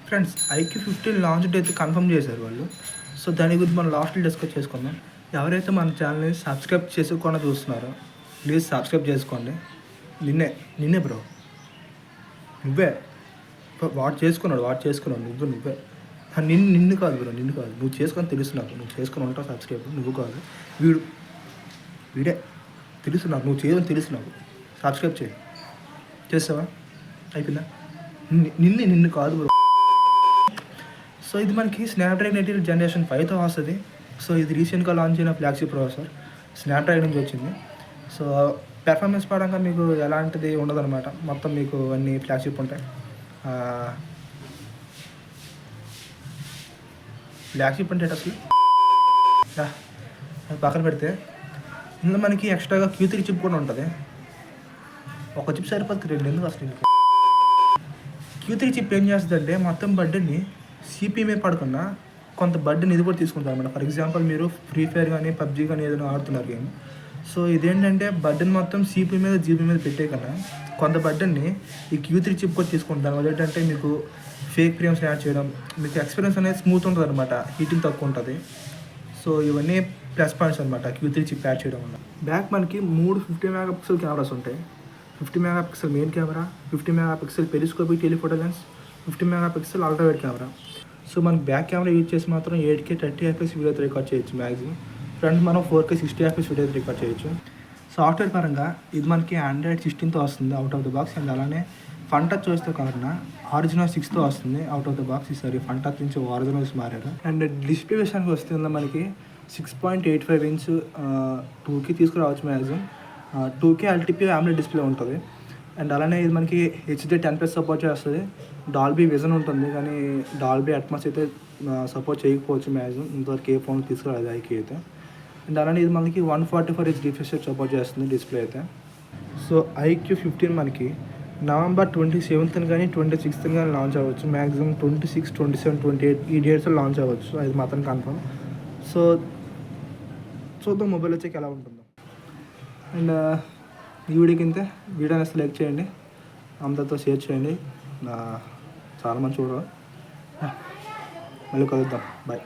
Friends iQOO 15 launch date confirm చేశారు వాళ్ళు. So దాని గురించి మనం లాస్ట్లో డిస్కస్ చేసుకుందాం. ఎవరైతే మన ఛానల్ని సబ్స్క్రైబ్ చేసుకోకుండా చూస్తున్నారో ప్లీజ్ సబ్స్క్రైబ్ చేసుకోండి. నిన్నే బ్రో, నువ్వే వాడు చేసుకున్నాడు నువ్వే. నిన్ను కాదు బ్రో, నిన్ను కాదు, నువ్వు చేసుకొని తెలుసు నాకు. నువ్వు చేసుకొని ఉంటావు సబ్స్క్రైబ్, నువ్వు కాదు వీడే తెలుసు నాకు, నువ్వు చేయని తెలుసు నాకు. సబ్స్క్రైబ్ చేస్తావా? అయిపోయిందా? నిన్ను కాదు బ్రో. సో ఇది మనకి స్నాప్డ్రాగన్ 8 జనరేషన్ 5తో వస్తుంది. సో ఇది రీసెంట్గా లాంచ్ అయిన ఫ్లాగ్షిప్ ప్రాసెసర్ స్నాప్డ్రాగన్ నుంచి వచ్చింది. సో పెర్ఫార్మెన్స్ పరంగా మీకు ఎలాంటిది ఉండదన్నమాట. మొత్తం మీకు అన్ని ఫ్లాగ్షిప్ ఉంటాయి. ఫ్లాగ్షిప్ అంటే అసలు పక్కన పెడితే ఇందులో మనకి ఎక్స్ట్రాగా Q3 చిప్ కూడా ఉంటుంది. ఒక చిప్ సరిపోతుంది, రెండు ఎందుకు అసలు. Q3 చిప్ ఏం చేస్తుందంటే మొత్తం బడ్డీని CPU మీద పడకుండా కొంత బడ్డీని ఇది కూడా తీసుకుంటారు అన్నమాట. ఫర్ ఎగ్జాంపుల్ మీరు ఫ్రీ ఫైర్ కానీ పబ్జీ కానీ ఏదైనా ఆడుతున్నారు గేమ్. సో ఇదేంటంటే బడ్డీని మొత్తం CPU మీద GB మీద పెట్టే కన్నా కొంత బడ్డీని ఈ Q3 చిప్ కూడా తీసుకుంటారు. దానివల్ల ఏంటంటే మీకు ఫేక్ ఫ్రేమ్స్ యాడ్ చేయడం, మీకు ఎక్స్పీరియన్స్ అనేది స్మూత్ ఉంటుంది అనమాట, హీటింగ్ తక్కువ ఉంటుంది. సో ఇవన్నీ ప్లస్ పాయింట్స్ అనమాట Q3 చిప్ యాడ్ చేయడం వల్ల. బ్యాక్ మనకి 3 50 మెగాపిక్సెల్ కెమెరాస్ ఉంటాయి. 50 megapixel main camera, 50 megapixel periscopic telephoto lens, 50 megapixel ultrawide camera. So మనకి బ్యాక్ కెమెరా యూజ్ చేసి మాత్రం 8K 30fps వీడియో అయితే రికార్డ్ చేయొచ్చు మ్యాక్సిమం. ఫ్రంట్ మనం 4K 60fps వీడియో అయితే రికార్డ్ చేయొచ్చు. సాఫ్ట్వేర్ పరంగా ఇది మనకి Android 16తో వస్తుంది out of the box. And అలానే ఫన్ టచ్ OSతో కాకుండా Origin 6తో వస్తుంది అవుట్ ఆఫ్ ద బాక్స్. ఈసారి ఫన్ టచ్ నుంచి Origin OS మారారు. అండ్ డిస్ప్లే విషయానికి వస్తే మనకి 6.85 ఇంచ్ 2K తీసుకురావచ్చు maximum. 2K LTP AMOLED display ఉంటుంది. అండ్ అలానే ఇది మనకి HD 10+ సపోర్ట్ చేస్తుంది. డాల్బీ విజన్ ఉంటుంది, కానీ డాల్బీ అట్మాస్ అయితే సపోర్ట్ చేయకపోవచ్చు మ్యాక్సిమం. ఇంతవరకు ఏ ఫోన్ తీసుకురాలేదు iQOO అయితే. అండ్ అలానే ఇది మనకి 144 Hz రిఫ్రెష్ రేట్ సపోర్ట్ చేస్తుంది డిస్ప్లే అయితే. సో iQOO 15 మనకి November 27th కానీ 26th కానీ లాంచ్ అవ్వచ్చు. మ్యాక్సిమం 26, 27, 28 ఈ డేట్స్లో లాంచ్ అవ్వచ్చు. అది మాత్రం కన్ఫర్మ్. సో చూద్దాం మొబైల్ వచ్చాక ఎలా ఉంటుందో. అండ్ ఈ వీడియోకి ఇంతే. వీడియో అనేది లైక్ చేయండి, అందరితో షేర్ చేయండి. చాలామంది చూడరు. మళ్ళీ కలుద్దాం. బాయ్.